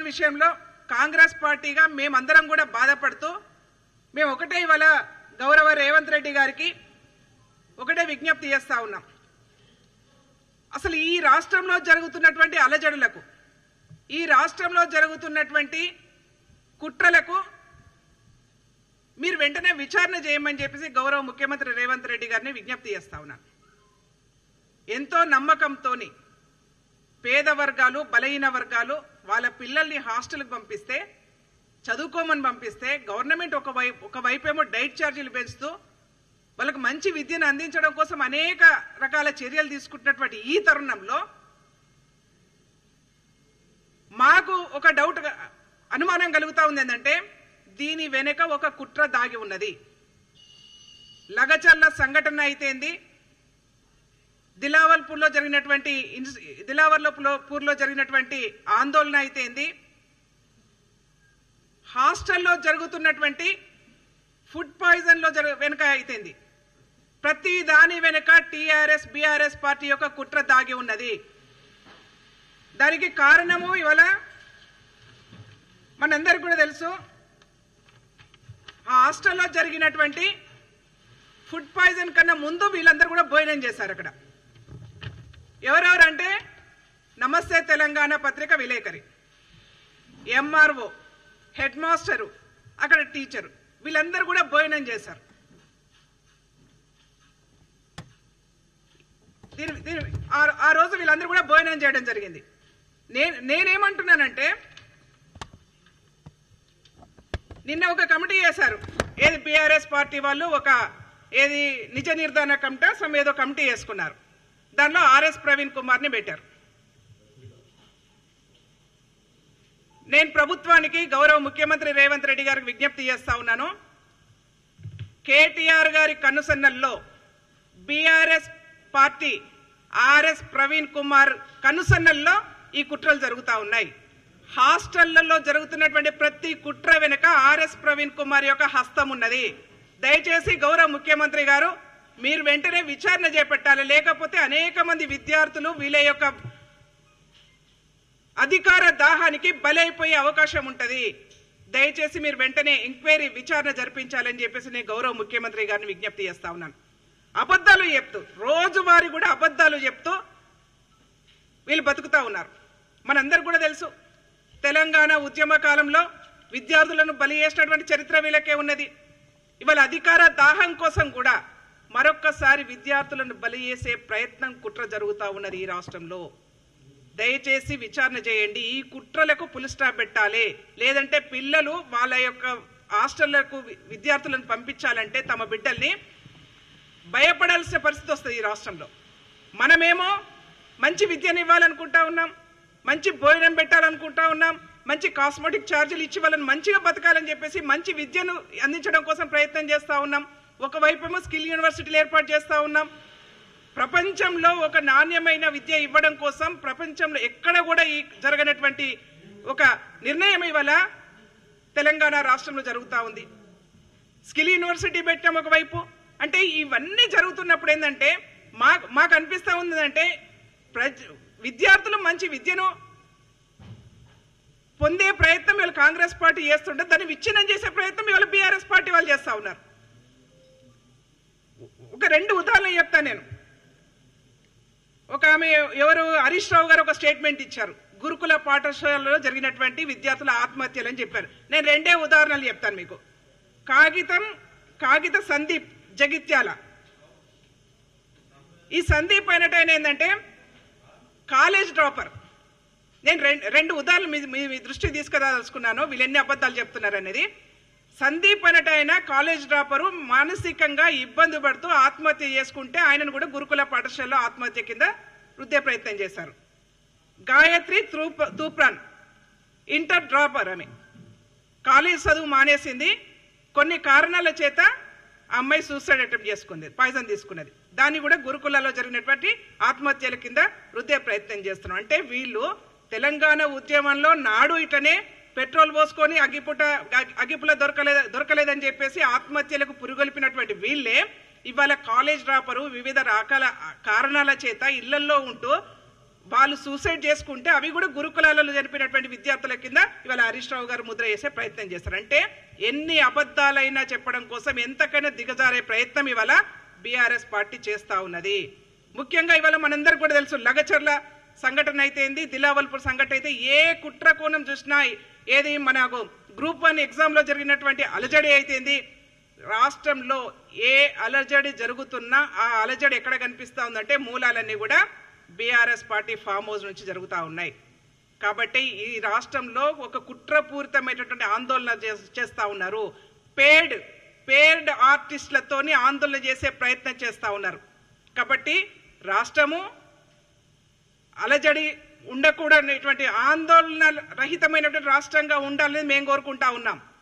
Hostel విషయంలో కాంగ్రెస్ పార్టీగా మేమందరం కూడా బాధపడుతూ మేము ఒకటే ఇవాళ గౌరవ రేవంత్ రెడ్డి గారికి ఒకటే విజ్ఞప్తి చేస్తా ఉన్నాం. అసలు ఈ రాష్ట్రంలో జరుగుతున్నటువంటి అలజడులకు, ఈ రాష్ట్రంలో జరుగుతున్నటువంటి కుట్రలకు మీరు వెంటనే విచారణ చేయమని చెప్పేసి గౌరవ ముఖ్యమంత్రి రేవంత్ రెడ్డి గారిని విజ్ఞప్తి చేస్తా ఉన్నాను. ఎంతో నమ్మకంతోని పేద వర్గాలు, బలహీన వర్గాలు వాళ్ళ పిల్లల్ని హాస్టల్కి పంపిస్తే, చదువుకోమని పంపిస్తే గవర్నమెంట్ ఒకవైపేమో డైట్ ఛార్జీలు పెంచుతూ వాళ్ళకు మంచి విద్యను అందించడం కోసం అనేక రకాల చర్యలు తీసుకుంటున్నటువంటి ఈ తరుణంలో మాకు ఒక డౌట్, అనుమానం కలుగుతా ఉంది. ఏంటంటే దీని వెనుక ఒక కుట్ర దాగి ఉన్నది. లగచర్ల సంఘటన అయితేంది, దిలావర్పూర్లో జరిగినటువంటి ఆందోళన అయితేంది, హాస్టల్లో జరుగుతున్నటువంటి ఫుడ్ పాయిజన్ లో వెనుక అయితేంది, ప్రతి దాని వెనుక టీఆర్ఎస్ బీఆర్ఎస్ పార్టీ యొక్క కుట్ర దాగి ఉన్నది. దానికి కారణము ఇవాళ మనందరికి కూడా తెలుసు. ఆ హాస్టల్లో జరిగినటువంటి ఫుడ్ పాయిజన్ కన్నా ముందు వీళ్ళందరూ కూడా భోజనం చేశారు అక్కడ. ఎవరెవరంటే నమస్తే తెలంగాణ పత్రిక విలేకరి, ఎంఆర్ఓ, హెడ్ మాస్టరు, అక్కడ టీచరు, వీళ్ళందరూ కూడా భోజనం చేశారు. ఆ రోజు వీళ్ళందరూ కూడా భోజనం చేయడం జరిగింది. నేనేమంటున్నానంటే నిన్న ఒక కమిటీ చేశారు, ఏది బీఆర్ఎస్ పార్టీ వాళ్ళు ఒక ఏది నిజ నిర్ధారణ కమిటీ ఏదో కమిటీ చేసుకున్నారు. దానిలో ఆర్ఎస్ ప్రవీణ్ కుమార్ని పెట్టారు. నేను ప్రభుత్వానికి, గౌరవ ముఖ్యమంత్రి రేవంత్ రెడ్డి గారికి విజ్ఞప్తి చేస్తా ఉన్నాను. కేటీఆర్ గారి కనుసన్నల్లో బీఆర్ఎస్ పార్టీ ఆర్ఎస్ ప్రవీణ్ కుమార్ కనుసన్నల్లో ఈ కుట్రలు జరుగుతూ ఉన్నాయి. హాస్టళ్లలో జరుగుతున్నటువంటి ప్రతి కుట్ర వెనుక ఆర్ఎస్ ప్రవీణ్ కుమార్ యొక్క హస్తం ఉన్నది. దయచేసి గౌరవ ముఖ్యమంత్రి గారు మీరు వెంటనే విచారణ చేపట్టాలి. లేకపోతే అనేక మంది విద్యార్థులు వీళ్ళ యొక్క అధికార దాహానికి బలైపోయే అవకాశం ఉంటుంది. దయచేసి మీరు వెంటనే ఎంక్వైరీ విచారణ జరిపించాలని చెప్పేసి నేను గౌరవ ముఖ్యమంత్రి గారిని విజ్ఞప్తి చేస్తా ఉన్నాను. అబద్ధాలు చెప్తూ, రోజువారీ కూడా అబద్ధాలు చెప్తూ వీళ్ళు బతుకుతా ఉన్నారు. మనందరూ కూడా తెలుసు, తెలంగాణ ఉద్యమ కాలంలో విద్యార్థులను బలి చేసినటువంటి చరిత్ర వీళ్ళకే ఉన్నది. ఇవాళ అధికార దాహం కోసం కూడా మరొక్కసారి విద్యార్థులను బలి చేసే ప్రయత్నం, కుట్ర జరుగుతూ ఉన్నది ఈ రాష్ట్రంలో. దయచేసి విచారణ చేయండి. ఈ కుట్రలకు పులి స్టాప్ పెట్టాలి. లేదంటే పిల్లలు వాళ్ళ యొక్క హాస్టళ్లకు విద్యార్థులను పంపించాలంటే తమ బిడ్డల్ని భయపడాల్సిన పరిస్థితి వస్తుంది ఈ రాష్ట్రంలో. మనమేమో మంచి విద్యను ఇవ్వాలనుకుంటా ఉన్నాం, మంచి భోజనం పెట్టాలనుకుంటా ఉన్నాం, మంచి కాస్మెటిక్ ఛార్జీలు ఇచ్చి వాళ్ళని మంచిగా బతకాలని చెప్పేసి మంచి విద్యను అందించడం కోసం ప్రయత్నం చేస్తూ ఉన్నాం. ఒకవైపేమో స్కిల్ యూనివర్సిటీలు ఏర్పాటు చేస్తూ ఉన్నాం. ప్రపంచంలో ఒక నాణ్యమైన విద్య ఇవ్వడం కోసం ప్రపంచంలో ఎక్కడ కూడా ఈ జరగనటువంటి ఒక నిర్ణయం ఇవాళ తెలంగాణ రాష్ట్రంలో జరుగుతూ ఉంది. స్కిల్ యూనివర్సిటీ పెట్టాం ఒకవైపు. అంటే ఇవన్నీ జరుగుతున్నప్పుడు ఏంటంటే మాకు అనిపిస్తూ ఉందంటే విద్యార్థులు మంచి విద్యను పొందే ప్రయత్నం ఇవాళ కాంగ్రెస్ పార్టీ చేస్తుంటే దాన్ని విచ్ఛిన్నం చేసే ప్రయత్నం ఇవాళ బీఆర్ఎస్ పార్టీ వాళ్ళు చేస్తూ ఉన్నారు. ఒక 2 ఉదాహరణలు చెప్తాను నేను. ఒక ఆమె ఎవరు, హరీష్ రావు గారు ఒక స్టేట్మెంట్ ఇచ్చారు, గురుకుల పాఠశాలలో జరిగినటువంటి విద్యార్థుల ఆత్మహత్యలు అని చెప్పారు. నేను 2 ఉదాహరణలు చెప్తాను మీకు. కాగిత సందీప్ జగిత్యాల. ఈ సందీప్ అయినట్టు ఏంటంటే కాలేజ్ డ్రాపర్. నేను 2 ఉదాహరణలు మీ దృష్టికి తీసుకురాదలుచుకున్నాను, వీళ్ళు ఎన్ని అబద్ధాలు చెప్తున్నారు అనేది. సందీప్ అనట ఆయన కాలేజ్ డ్రాపరు, మానసికంగా ఇబ్బంది పడుతూ ఆత్మహత్య చేసుకుంటే ఆయనను కూడా గురుకుల పాఠశాలలో ఆత్మహత్య కింద వృద్ధే ప్రయత్నం చేశారు. గాయత్రి తూప్రాన్ ఇంటర్ డ్రాపర్, ఆమె కాలేజ్ చదువు మానేసింది, కొన్ని కారణాల చేత ఆ అమ్మాయి సూసైడ్ అటెంప్ట్ చేసుకుంది, పాయిజన్ తీసుకున్నది. దాన్ని కూడా గురుకులలో జరిగినటువంటి ఆత్మహత్యల కింద వృద్ధే ప్రయత్నం చేస్తున్నాం. అంటే వీళ్ళు తెలంగాణ ఉద్యమంలో నాడు ఇట్లనే పెట్రోల్ పోసుకొని అగ్గిపుల దొరకలేదని చెప్పేసి ఆత్మహత్యలకు పురుగొల్పినటువంటి వీళ్ళే ఇవాళ కాలేజ్ డ్రాపరు వివిధ రకాల కారణాల చేత ఇళ్లల్లో ఉంటూ వాళ్ళు సూసైడ్ చేసుకుంటే అవి కూడా గురుకులాలలో జరిపినటువంటి విద్యార్థుల కింద ఇవాళ హరీష్ రావు గారు ముద్ర వేసే ప్రయత్నం చేస్తారు. అంటే ఎన్ని అబద్ధాలైనా చెప్పడం కోసం ఎంతకైనా దిగజారే ప్రయత్నం ఇవాళ బీఆర్ఎస్ పార్టీ చేస్తా ఉన్నది. ముఖ్యంగా ఇవాళ మనందరికి కూడా తెలుసు, లగచర్ల సంఘటన అయితే ఏంది, దిలావల్పూర్ సంఘటన అయితే ఏ కుట్ర కోణం చూసినా, ఏది మనకు గ్రూప్ 1 ఎగ్జామ్ లో జరిగినటువంటి అలజడి అయితేంది, రాష్ట్రంలో ఏ అలజడి జరుగుతున్నా ఆ అలజడి ఎక్కడ కనిపిస్తా ఉందంటే మూలాలన్నీ కూడా బీఆర్ఎస్ పార్టీ ఫామ్ హౌస్ నుంచి జరుగుతూ ఉన్నాయి. కాబట్టి ఈ రాష్ట్రంలో ఒక కుట్రపూరితమైనటువంటి ఆందోళన చేస్తా ఉన్నారు. పేడ్ ఆర్టిస్టులతోని ఆందోళన చేసే ప్రయత్నం చేస్తా ఉన్నారు. కాబట్టి రాష్ట్రము అలజడి ఉండకూడనటువంటి ఆందోళన రహితమైనటువంటి రాష్ట్రంగా ఉండాలని మేము కోరుకుంటా ఉన్నాం.